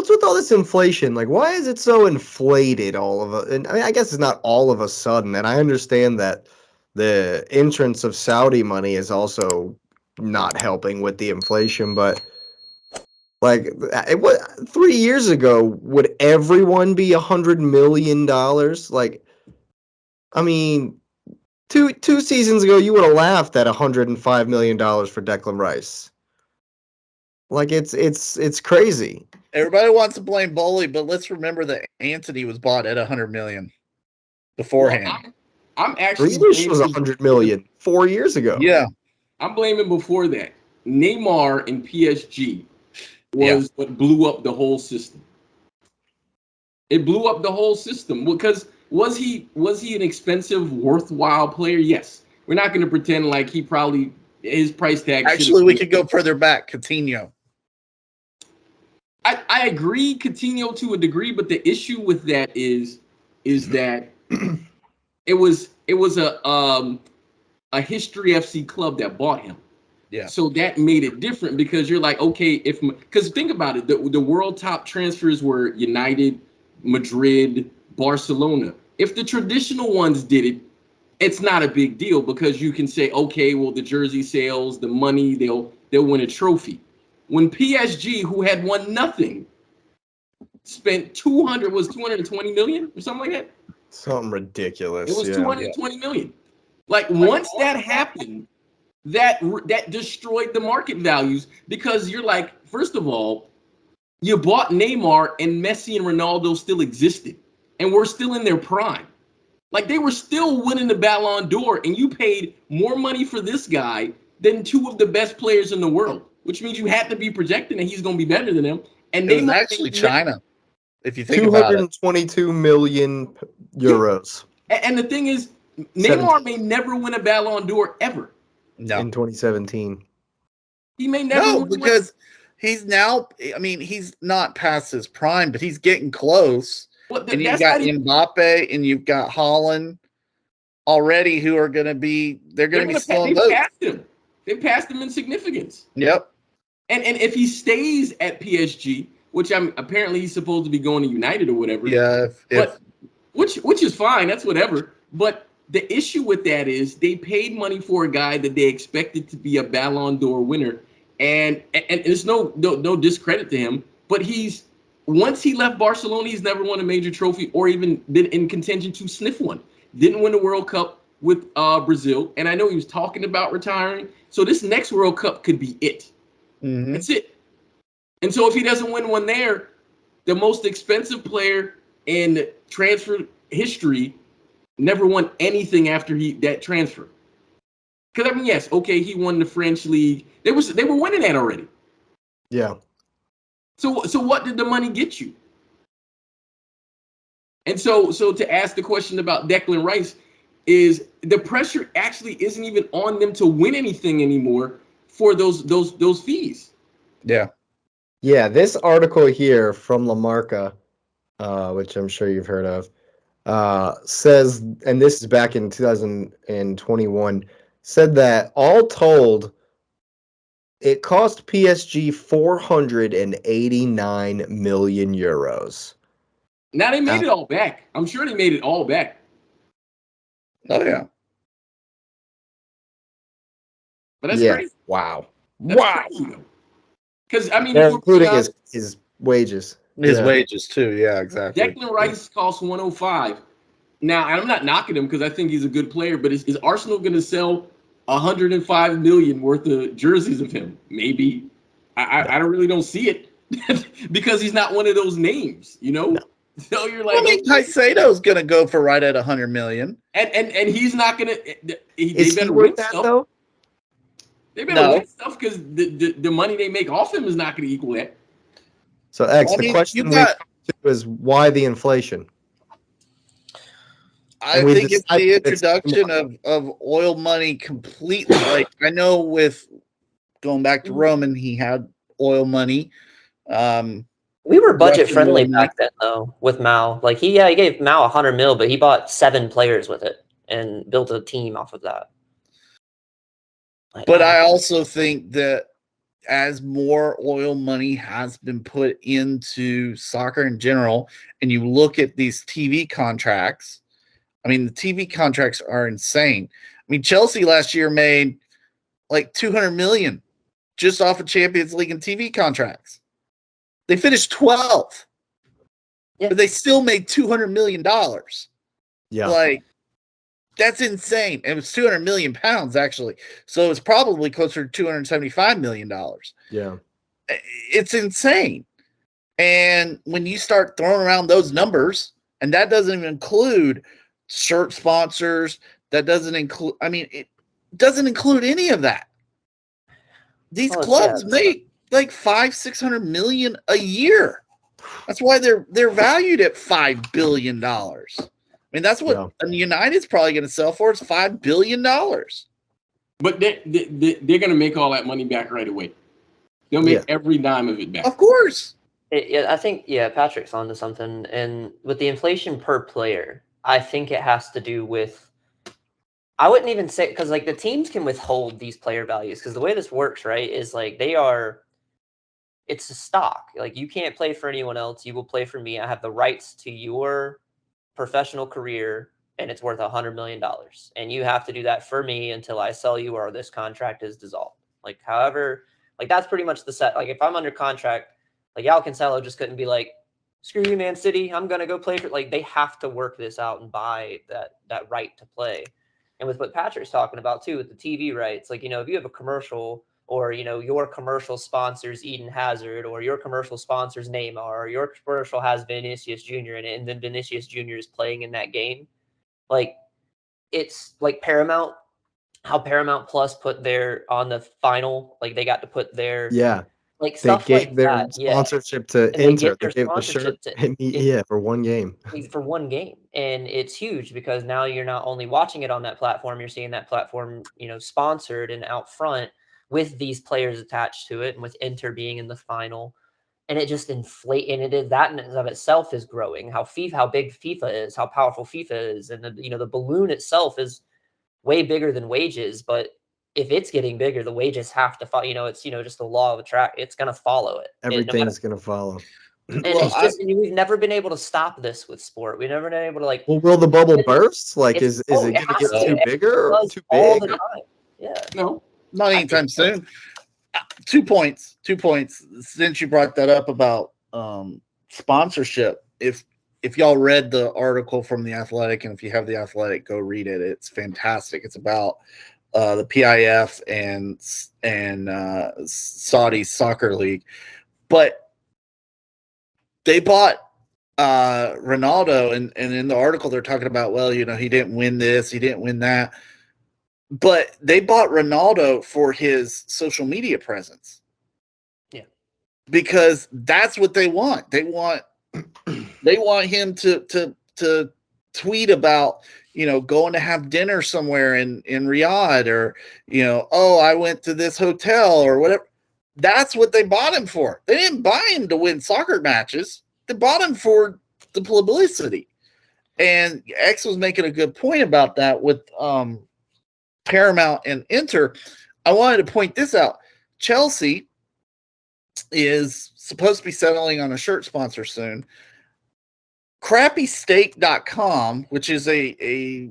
what's with all this inflation? Like, why is it so inflated all of it? And I mean, I guess it's not all of a sudden, and I understand that the entrance of Saudi money is also not helping with the inflation, but like, it was 3 years ago, would everyone be $100 million? Like, I mean, two seasons ago, you would have laughed at $105 million for Declan Rice. Like, it's crazy. Everybody wants to blame Bowley, but let's remember that Anthony was bought at $100 million beforehand. Well, I'm actually Grealish was $100 million 4 years ago. Yeah, I'm blaming before that. Neymar and PSG was what blew up the whole system. It blew up the whole system because was he an expensive, worthwhile player? Yes. We're not going to pretend like his price tag. Actually, we could go further back. Coutinho. I agree, Coutinho, to a degree, but the issue with that is that it was a History FC club that bought him. Yeah. So that made it different because you're like, okay, because think about it, the world top transfers were United, Madrid, Barcelona. If the traditional ones did it, it's not a big deal because you can say, okay, well, the jersey sales, the money, they'll win a trophy. When PSG, who had won nothing, spent 220 million or something like that. Something ridiculous. It was 220 million. Like once that happened, that destroyed the market values because you're like, first of all, you bought Neymar and Messi and Ronaldo still existed and were still in their prime. Like they were still winning the Ballon d'Or and you paid more money for this guy than two of the best players in the world, which means you had to be projecting that he's going to be better than him. And it was actually China, if you think about it. 222 million euros. And the thing is, Neymar may never win a Ballon d'Or ever. No. In 2017. He may never win because he's now, I mean, he's not past his prime, but he's getting close. Well, and you've got Mbappe and you've got Haaland already who are going to be, they're going to be still in votes. They passed him in significance. Yep. And if he stays at PSG, which apparently he's supposed to be going to United or whatever. Yeah. Which is fine. That's whatever. But the issue with that is they paid money for a guy that they expected to be a Ballon d'Or winner. And it's no discredit to him, but once he left Barcelona, he's never won a major trophy or even been in contention to sniff one. Didn't win the World Cup with Brazil. And I know he was talking about retiring. So this next World Cup could be it. Mm-hmm. That's it. And so if he doesn't win one there, the most expensive player in transfer history never won anything after that transfer. Because I mean, yes, okay, he won the French league. They were winning that already. Yeah. So what did the money get you? And so to ask the question about Declan Rice is the pressure actually isn't even on them to win anything anymore for those fees. Yeah. Yeah, this article here from La Marca, which I'm sure you've heard of, says, and this is back in 2021, said that all told, it cost PSG 489 million euros. Now they made it all back. I'm sure they made it all back. Oh yeah. But that's crazy. Wow. Because I mean, they're including his wages. His wages too. Yeah, exactly. Declan Rice costs 105. Now I'm not knocking him because I think he's a good player, but is Arsenal going to sell 105 million worth of jerseys of him? Maybe. I don't see it because he's not one of those names, you know. No. So you're like, I mean, Caicedo's going to go for right at 100 million, and he's not going to. Is he worth that though? They better win stuff because the money they make off him is not going to equal that. So X, the question is why the inflation? I think it's the introduction of oil money completely. Like I know with going back to Roman, he had oil money. We were budget friendly back then, though, with Mao. Like he gave Mao 100 mil, but he bought 7 players with it and built a team off of that. But I also think that as more oil money has been put into soccer in general, and you look at these TV contracts, I mean, the TV contracts are insane. I mean, Chelsea last year made like 200 million just off of Champions League and TV contracts. They finished 12th, but they still made $200 million. Yeah. Like, that's insane. It was 200 million pounds, actually. So it's probably closer to $275 million. Yeah. It's insane. And when you start throwing around those numbers, and that doesn't even include shirt sponsors, that doesn't include, I mean, it doesn't include any of that. These clubs make like 500-600 million a year. That's why they're valued at $5 billion. I mean, that's what United's probably going to sell for. It's $5 billion. But they're going to make all that money back right away. They'll make every dime of it back. Of course. I think Patrick's onto something. And with the inflation per player, I think it has to do with. I wouldn't even say, because like the teams can withhold these player values, because the way this works, right, is like it's a stock. Like you can't play for anyone else. You will play for me. I have the rights to your professional career, and it's worth $100 million. And you have to do that for me until I sell you or this contract is dissolved. Like, however, like that's pretty much the set. Like if I'm under contract, like Al Cancelo just couldn't be like, screw you, Man City, I'm going to go play for, like they have to work this out and buy that right to play. And with what Patrick's talking about too, with the TV rights, like, if you have a commercial or, your commercial sponsors Eden Hazard, or your commercial sponsors Neymar, or your commercial has Vinicius Jr. in it, and then Vinicius Jr. is playing in that game. Like, it's like Paramount, how Paramount Plus put their on the final, like they got to put their like stuff they gave like their that. sponsorship to Inter. They gave the shirt for one game. For one game. And it's huge because now you're not only watching it on that platform, you're seeing that platform, sponsored and out front with these players attached to it, and with Inter being in the final. And it just inflate, and it is that in and of itself is growing. How big FIFA is, how powerful FIFA is, and the balloon itself is way bigger than wages, but if it's getting bigger, the wages have to follow. It's just the law of attraction. It's going to follow it. Everything's going to follow. And we've never been able to stop this with sport. We've never been able to Well, will the bubble burst? Like, is it going to get too bigger or too big? All the time. Yeah. No, not anytime soon. 2 points. Since you brought that up about sponsorship, if y'all read the article from The Athletic, and if you have The Athletic, go read it. It's fantastic. It's about the PIF and Saudi Soccer League, but they bought Ronaldo, and in the article they're talking about, well, he didn't win this, he didn't win that, but they bought Ronaldo for his social media presence. Yeah, because that's what they want. They want him to tweet about, going to have dinner somewhere in Riyadh, or, oh, I went to this hotel or whatever. That's what they bought him for. They didn't buy him to win soccer matches. They bought him for the publicity. And X was making a good point about that with Paramount and Inter. I wanted to point this out. Chelsea is supposed to be settling on a shirt sponsor soon. crappysteak.com, which is a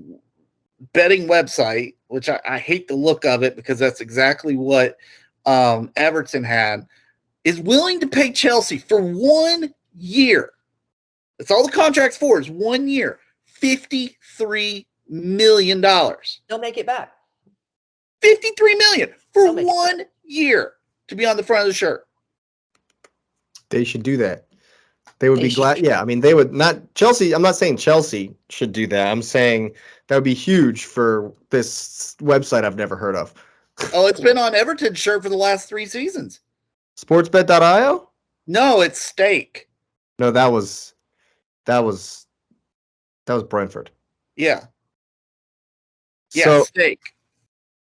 betting website, which I hate the look of it because that's exactly what Everton had, is willing to pay Chelsea for 1 year. That's all the contract's for, is 1 year. $53 million. They'll make it back. $53 million for 1 year to be on the front of the shirt. They should do that. They would be glad. Yeah, I mean, they would not. Chelsea, I'm not saying Chelsea should do that. I'm saying that would be huge for this website I've never heard of. Oh, it's been on Everton's shirt for the last 3 seasons. Sportsbet.io? No, it's Steak. No, that was Brentford. Yeah. Yeah, so, Steak.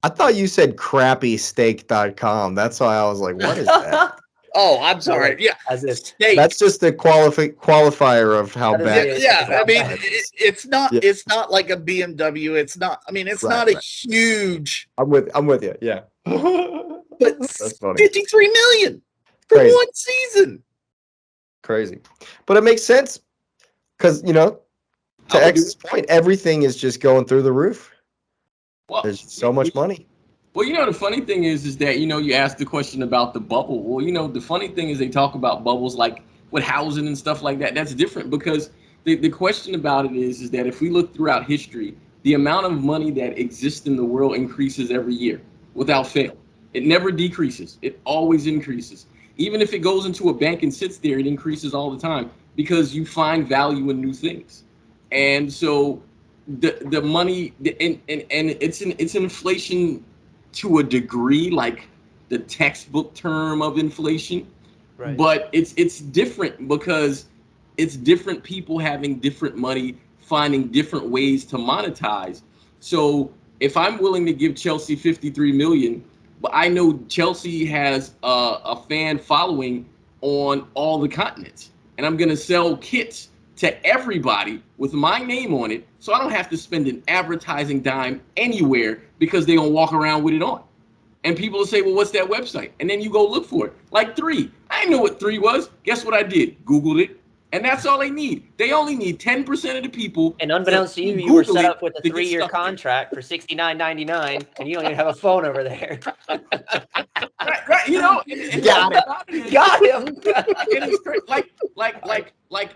I thought you said crappysteak.com. That's why I was like, what is that? Oh, I'm sorry. Yeah, as if Steak. That's just the qualifier of how bad. Yeah, I mean, it's not. Yeah. It's not like a BMW. It's not. I mean, it's not a huge. I'm with you. Yeah. But That's funny. 53 million for Crazy. one season. Crazy. But it makes sense because, to X's point, everything is just going through the roof. Well, There's so much money. Well, the funny thing is that, you asked the question about the bubble. Well, the funny thing is they talk about bubbles like with housing and stuff like that. That's different because the question about it is that if we look throughout history, the amount of money that exists in the world increases every year without fail. It never decreases. It always increases. Even if it goes into a bank and sits there, it increases all the time because you find value in new things. And so the money and it's an inflation to a degree, like the textbook term of inflation. Right. But it's different because it's different people having different money, finding different ways to monetize. So if I'm willing to give Chelsea 53 million, but I know Chelsea has a fan following on all the continents, and I'm going to sell kits to everybody with my name on it, so I don't have to spend an advertising dime anywhere because they're going to walk around with it on. And people will say, well, what's that website? And then you go look for it. Like 3. I didn't know what 3 was. Guess what I did? Googled it. And that's all they need. They only need 10% of the people. And unbeknownst to you, you were set up with a 3-year contract for $69.99, and you don't even have a phone over there. Right. And Got it. Got him. And it's great. Like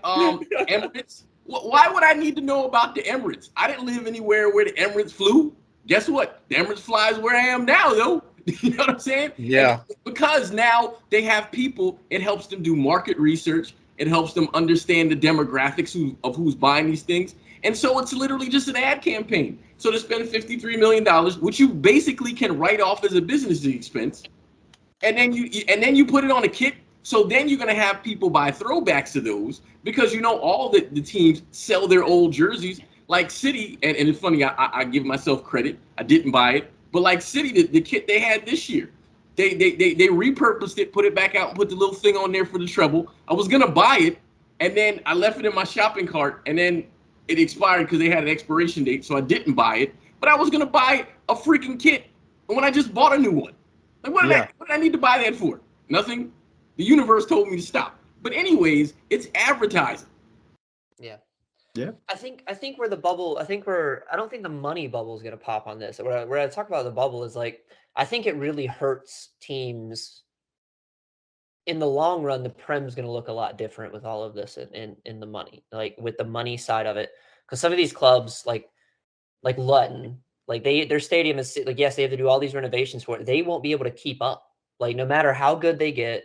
Emirates. Why would I need to know about the Emirates? I didn't live anywhere where the Emirates flew. Guess what? The Emirates flies where I am now, though. You know what I'm saying? Yeah. And because now they have people, it helps them do market research. It helps them understand the demographics of who's buying these things. And so it's literally just an ad campaign. So to spend $53 million, which you basically can write off as a business expense, and then you put it on a kit. So then you're going to have people buy throwbacks to those because all the teams sell their old jerseys. Like City, and it's funny, I give myself credit. I didn't buy it. But like City, the kit they had this year, they repurposed it, put it back out, and put the little thing on there for the treble. I was going to buy it, and then I left it in my shopping cart, and then it expired because they had an expiration date, so I didn't buy it. But I was going to buy a freaking kit when I just bought a new one. Like, what did I need to buy that for? Nothing. The universe told me to stop. But anyways, it's advertising. Yeah. Yeah. I think where the bubble, I don't think the money bubble is going to pop on this. Where I talk about the bubble is like, I think it really hurts teams. In the long run, the Prem's going to look a lot different with all of this in the money, like with the money side of it. Because some of these clubs, like Luton, like their stadium is like, yes, they have to do all these renovations for it. They won't be able to keep up. Like no matter how good they get,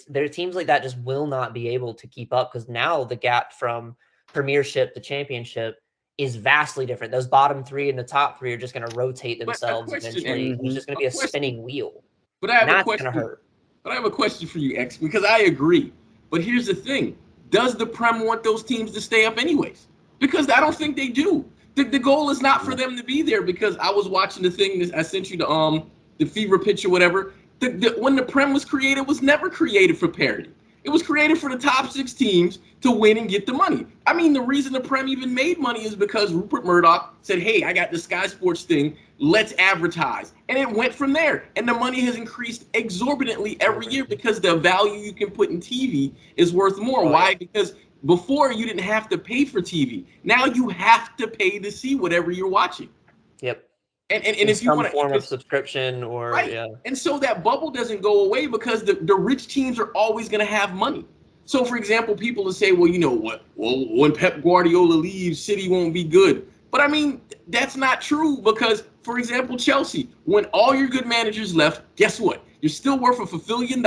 their teams like that just will not be able to keep up because now the gap from Premiership to Championship is vastly different. Those bottom 3 and the top 3 are just going to rotate themselves eventually. It's just going to be a spinning wheel. But I have that's a question. Going to hurt. But I have a question for you, X, because I agree. But here's the thing: does the Prem want those teams to stay up anyways? Because I don't think they do. The goal is not for them to be there. Because I was watching the thing that I sent you the fever pitch or whatever. When the Prem was created, it was never created for parity. It was created for the top 6 teams to win and get the money. I mean, the reason the Prem even made money is because Rupert Murdoch said, hey, I got the Sky Sports thing. Let's advertise. And it went from there. And the money has increased exorbitantly every year because the value you can put in TV is worth more. Why? Because before you didn't have to pay for TV. Now you have to pay to see whatever you're watching. Yep. And if you want form of subscription or right. Yeah. And so that bubble doesn't go away because the rich teams are always going to have money. So for example, people will say, well, you know what? Well, when Pep Guardiola leaves, City won't be good. But I mean, that's not true because, for example, Chelsea, when all your good managers left, guess what? You're still worth $1 billion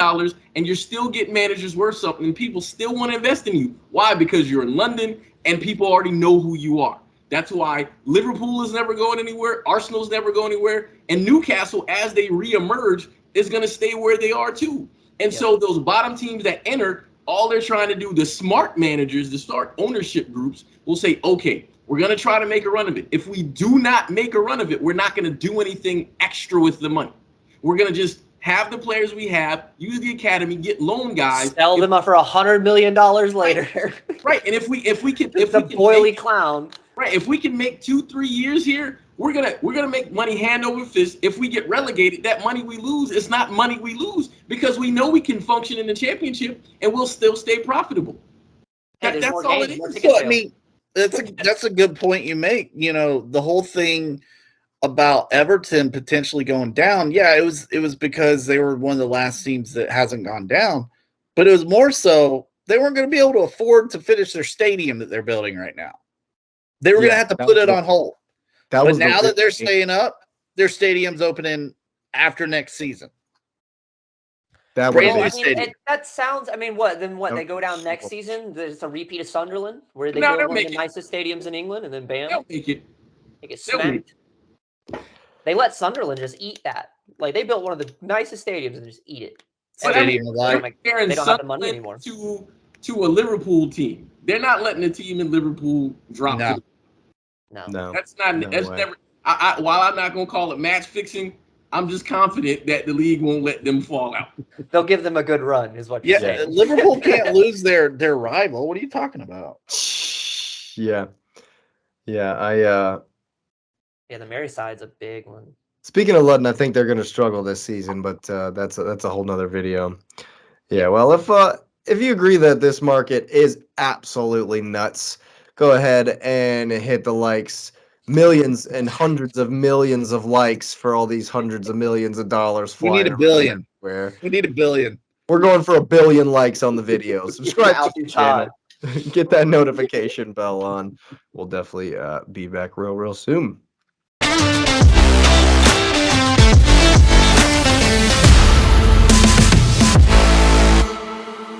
and you're still getting managers worth something and people still want to invest in you. Why? Because you're in London and people already know who you are. That's why Liverpool is never going anywhere. Arsenal's never going anywhere. And Newcastle, as they reemerge, is going to stay where they are too. And so those bottom teams that enter, all they're trying to do, the smart managers, the smart ownership groups will say, okay, we're going to try to make a run of it. If we do not make a run of it, we're not going to do anything extra with the money. We're going to just have the players we have, use the academy, get loan guys. Sell them up for $100 million later. Right. And if we can, the boily clown. Right. If we can make 2-3 years here we're gonna make money hand over fist. If we get relegated, that money we lose is not money we lose because we know we can function in the championship and we'll still stay profitable. Hey, That's all it is. So, I mean, that's a good point you make. You know, the whole thing about Everton potentially going down. Yeah, it was because they were one of the last teams that hasn't gone down, but it was more so they weren't going to be able to afford to finish their stadium that they're building right now. They were going to have to put it on hold. But now that they're staying up, their stadium's opening after next season. That that sounds. I mean, what? Then what? They go down next season. It's a repeat of Sunderland, where they build one of the nicest stadiums in England, and then bam, they get smacked. They let Sunderland just eat that. Like they built one of the nicest stadiums and just eat it. They don't have the money anymore. To a Liverpool team, they're not letting the team in Liverpool drop. No, that's not. That's never. While I'm not gonna call it match fixing, I'm just confident that the league won't let them fall out. They'll give them a good run, is what you're saying. Liverpool can't lose their rival. What are you talking about? Yeah, the Meryside's a big one. Speaking of Ludden, I think they're going to struggle this season, but that's a whole nother video. Yeah, well, if you agree that this market is absolutely nuts, go ahead and hit the likes. Millions and hundreds of millions of likes for all these hundreds of millions of dollars flying. We need a billion. We need a billion. We're going for 1 billion likes on the video. Subscribe to the channel. Get that notification bell on. We'll definitely be back real soon.